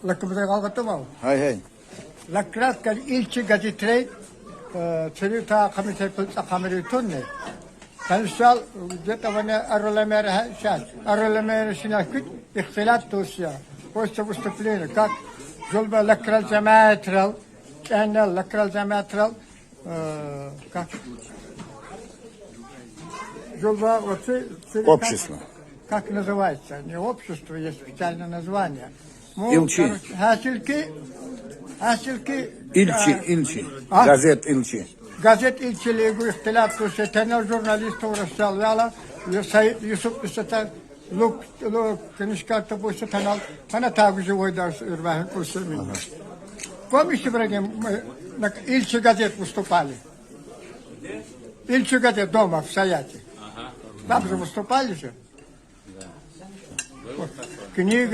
лакбдага готовал. Хай. Лакрат кал илчи газетрей церита комитет камеритонне. Консал где-то вона аролемер сейчас. Аролемер синакут ихтилат тусия. После выступления как жолба лакрал джамаатрал, чанел лакрал джамаатрал как жолба вот Общество. как называется? Не общество, есть специальное название. Илчи. Хасилки. Илчи. Газет Илчи. Газет илчилиği ihtilaf kuşetenler jurnalist uğraşacağız yala Sayit Yusuf Üstetel Luk kınışkartı bu Üstetel bana tabici oydarsı ürvahın kursumun. Komişi bırakayım ilçi gazet vыступали. Ilçi gazet дома в Саяте. Там же выступали же. Книга